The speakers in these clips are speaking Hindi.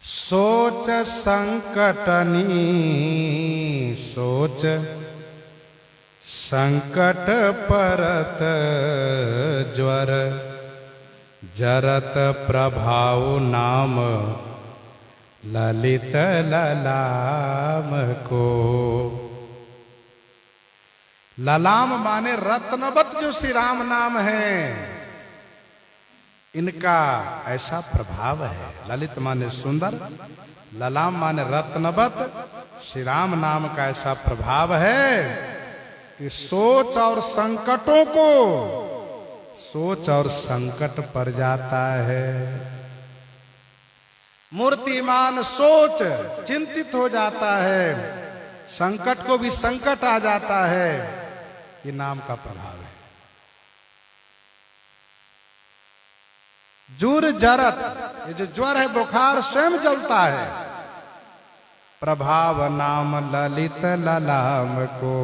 सोच संकटनी सोच संकट परत ज्वर जरत प्रभाव नाम ललित ललाम को। ललाम माने रत्नवत जो श्री राम नाम है, इनका ऐसा प्रभाव है। ललित माने सुंदर, ललाम माने रत्नवत। श्री राम नाम का ऐसा प्रभाव है कि सोच और संकटों को, सोच और संकट पर जाता है। मूर्तिमान सोच चिंतित हो जाता है, संकट को भी संकट आ जाता है। ये नाम का प्रभाव है। जुर जरत, ये जो ज्वर है, बुखार स्वयं जलता है। प्रभाव नाम ललित ललाम को।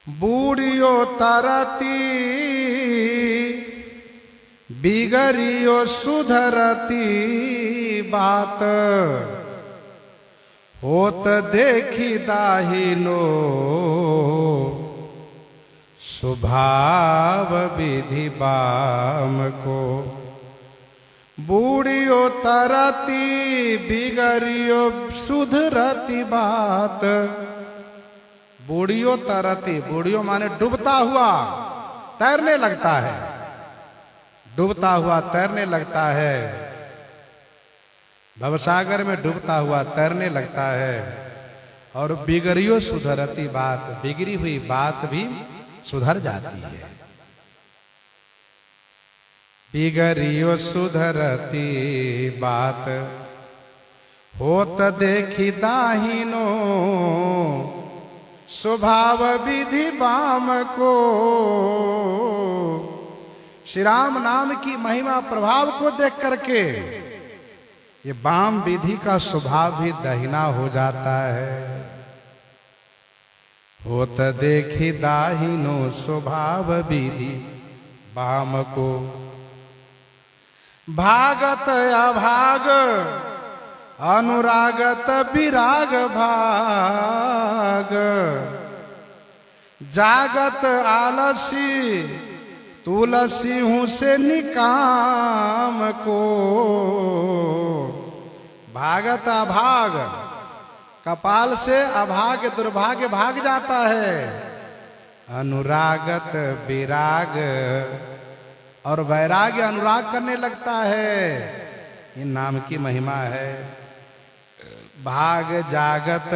बूढ़ियो तरती बिगड़ियो सुधरती बात, होत देखी दाहिनो स्वभाव विधि बाम को। बूढ़ियो तरती बिगड़ियो सुधरती बात। बूढ़ियो तरती, बूढ़ियो माने डूबता हुआ तैरने लगता है, डूबता हुआ तैरने लगता है। भवसागर में डूबता हुआ तैरने लगता है। और बिगड़ियो सुधरती बात, बिगड़ी हुई बात भी सुधर जाती है। बिगड़ियो सुधरती बात, होत देखी दाहिनो स्वभाव विधि बाम को। श्री राम नाम की महिमा प्रभाव को देख करके ये बाम विधि का स्वभाव भी दहिना हो जाता है। होत देखी दाहिनो स्वभाव विधि बाम को। भागत अभाग अनुरागत विराग भाग। जागत आलसी तुलसी हूं से निकाम को। भागत अभाग, कपाल से अभाग्य दुर्भाग्य भाग जाता है। अनुरागत विराग, और वैराग्य अनुराग करने लगता है। इन नाम की महिमा है। भाग जागत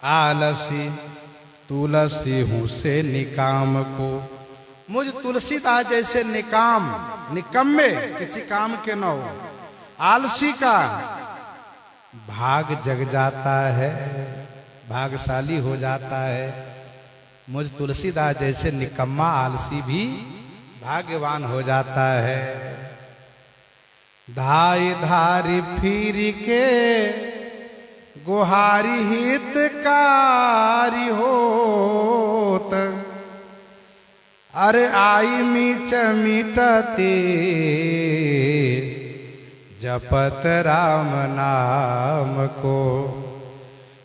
आलसी तुलसी हूं से निकाम को। मुझ तुलसीदास जैसे निकाम, निकम्मे, किसी काम के न हो, आलसी का भाग जग जाता है, भागशाली हो जाता है। मुझ तुलसीदास जैसे निकम्मा आलसी भी भाग्यवान हो जाता है। धाई धारी फिर के गुहारी हितकारी होत। अरे आई मीच मिटते जपत राम नाम को।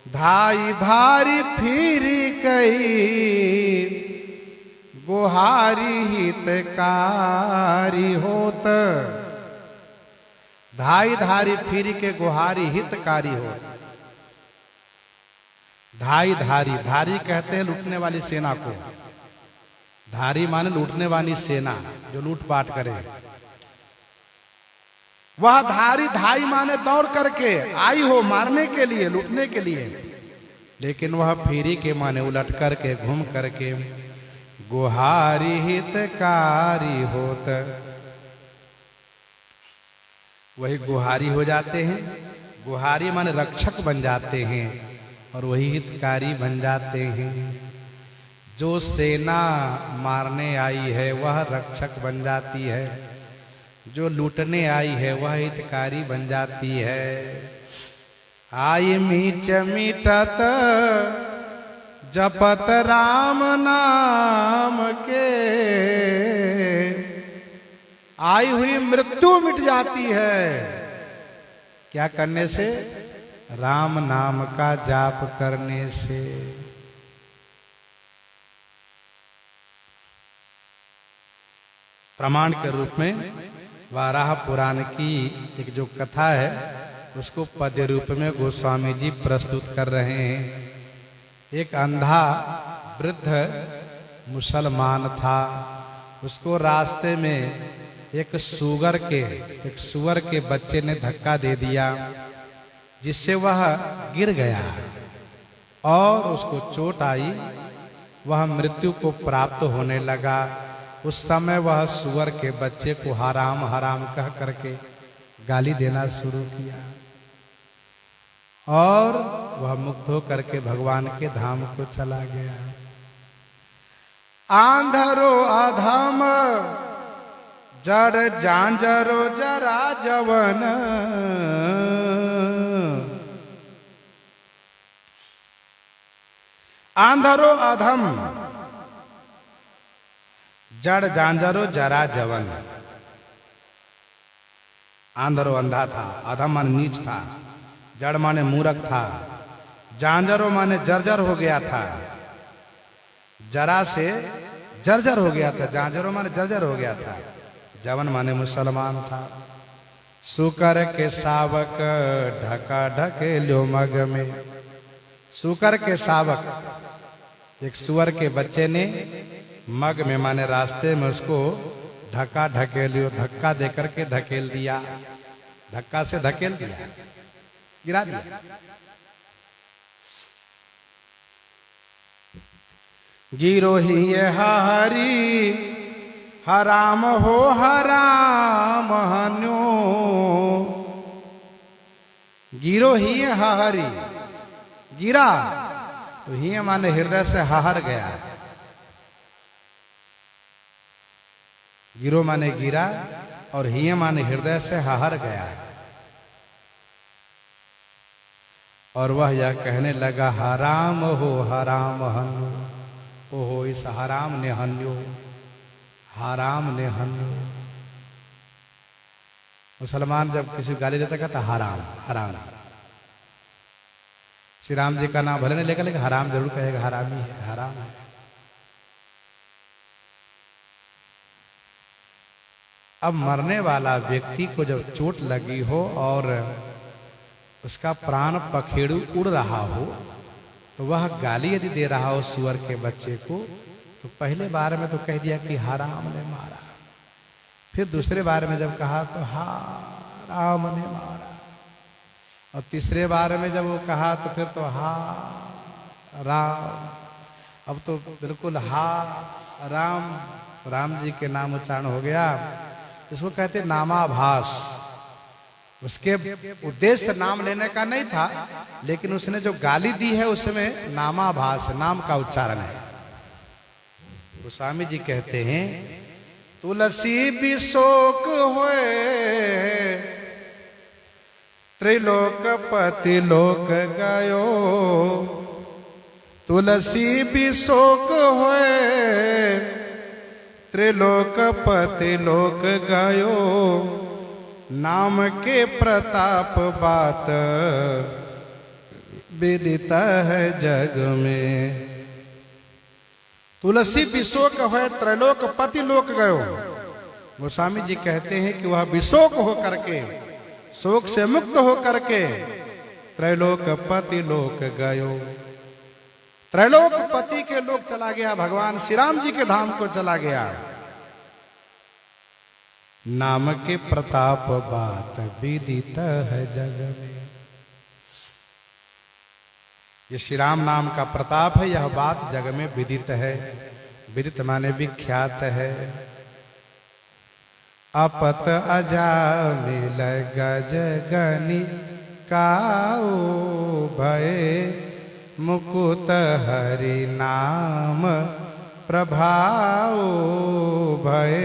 धाई धारी फिर कई गुहारी हितकारी होत। धाई धारी फिर के गुहारी हितकारी हो। धाई धारी, धारी कहते हैं लूटने वाली सेना को। धारी माने लूटने वाली सेना जो लूटपाट करे। वह धारी, धाई माने दौड़ करके आई हो मारने के लिए, लूटने के लिए। लेकिन वह फिरी के माने उलट करके, घूम करके गुहारी हितकारी होत। वही गुहारी हो जाते हैं। गुहारी माने रक्षक बन जाते हैं, और वही हितकारी बन जाते हैं। जो सेना मारने आई है वह रक्षक बन जाती है, जो लूटने आई है वह हितकारी बन जाती है। आई मीच मिटत जपत राम नाम के। आई हुई मृत्यु मिट जाती है। क्या करने से? राम नाम का जाप करने से। प्रमाण के रूप में वाराह पुराण की एक जो कथा है उसको पद्य रूप में गोस्वामी जी प्रस्तुत कर रहे हैं। एक अंधा वृद्ध मुसलमान था। उसको रास्ते में एक सुअर के बच्चे ने धक्का दे दिया, जिससे वह गिर गया और उसको चोट आई। वह मृत्यु को प्राप्त होने लगा। उस समय वह सुअर के बच्चे को हराम हराम कह करके गाली देना शुरू किया और वह मुक्त होकर के भगवान के धाम को चला गया। आंधरो अधम जड़ जांजरो जरा जवन, आंधरो अधम जड़ जांजरो जरा जवन। आंधरो अंधा था, अधम माने नीच था, जड़ माने मूर्ख था, जांजरो माने जर्जर हो गया था, जरा से जर्जर हो गया था, जांजरो माने जर्जर हो गया था, जवन माने मुसलमान था। सुकर के सावक ढका ढके लो मग में। सुकर के सावक एक सुअर के बच्चे ने मग में माने रास्ते में उसको ढका ढकेलियो, धक्का देकर के धकेल दिया, धक्का से धकेल दिया, गिरा दिया। गिरो ही ये हरी हराम हो हराम हन्यो। गिरो ही ये हरी, गिरा तो ही माने हृदय से हार गया। गिरो माने गिरा और ही माने हृदय से हार गया। और वह यह कहने लगा हराम हो हराम हन्यो। ओहो इस हराम ने हन्यो, हराम ने हन्यो। मुसलमान जब किसी गाली देता कहता हराम हराम। श्री राम जी का नाम भले नहीं लेकर, लेकिन हराम जरूर कहेगा, हरामी है, हराम है। अब मरने वाला व्यक्ति को जब चोट लगी हो और उसका प्राण पखेड़ू उड़ रहा हो तो वह गाली यदि दे रहा हो सुअर के बच्चे को, तो पहले बार में तो कह दिया कि हराम ने मारा, फिर दूसरे बार में जब कहा तो हराम ने मारा, और तीसरे बार में जब वो कहा तो फिर तो राम। अब तो बिल्कुल राम, राम जी के नाम उच्चारण हो गया। इसको कहते नामाभास। उसके उद्देश्य नाम लेने का नहीं था, लेकिन उसने जो गाली दी है उसमें नामाभास, नाम का उच्चारण है। गोस्वामी जी कहते हैं तुलसी भी शोक होए त्रिलोकपति लोक गयो। तुलसी भी शोक होए त्रिलोकपति लोक गयो। नाम के प्रताप बात विदित है जग में। तुलसी विशोक है त्रैलोकपति लोक गयो। गोस्वामी जी कहते हैं कि वह विशोक हो करके, शोक से मुक्त हो करके त्रैलोकपति लोक गयो। त्रैलोकपति के लोक चला गया, भगवान श्री राम जी के धाम को चला गया। नाम के प्रताप बात विदित है जग में। ये श्री राम नाम का प्रताप है, यह बात जग में विदित है। विदित माने विख्यात है। अपत अजामिल गज गनि काओ भय। मुकुत हरि नाम प्रभाओ भय।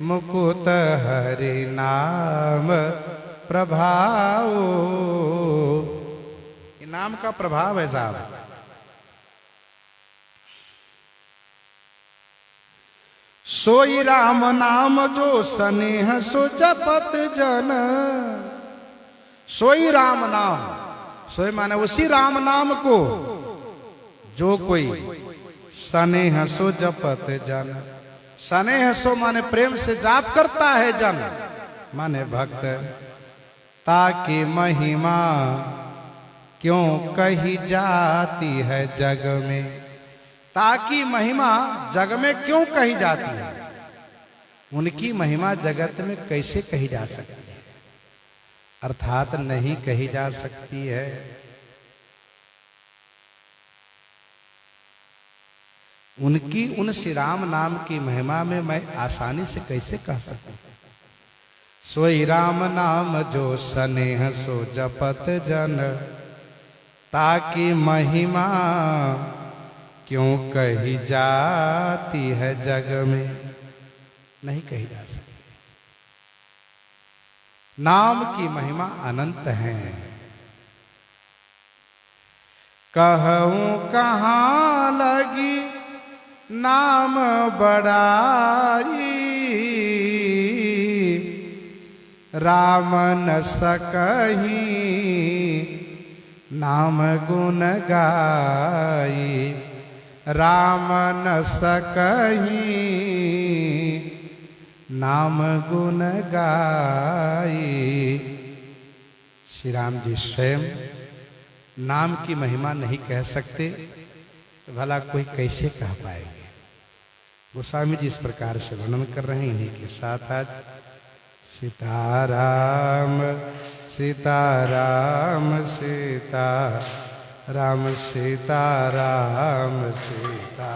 मुकुत हरि नाम प्रभाओ। ये नाम का प्रभाव है साहब। सोई राम नाम जो स्नेह सो जपत जन। सोई राम नाम, सोई माने उसी राम नाम को जो कोई स्नेह सो जपत जन। स्नेह सो माने प्रेम से जाप करता है जन, माने भक्त। ताकि महिमा क्यों कही जाती है जग में। ताकि महिमा जग में क्यों कही जाती है, उनकी महिमा जगत में कैसे कही जा सकती है, अर्थात नहीं कही जा सकती है। उनकी उन श्री राम नाम की महिमा में मैं आसानी से कैसे कह सकूं। सोई राम नाम जो स्नेह सो जपत जन। ताकि महिमा क्यों कही जाती है जग में, नहीं कही जा सकती। नाम की महिमा अनंत है। कहूं कहाँ लगी नाम बड़ाई। राम न सकही नाम गुण गाई। राम न सकही नाम गुण गाई। श्री राम जी स्वयं नाम की महिमा नहीं कह सकते, तो भला कोई कैसे कह पाएंगे। गोस्वामी जी इस प्रकार से वर्णन कर रहे हैं। इन्हीं के साथ आज सीताराम सीताराम सीता राम सीताराम सीता।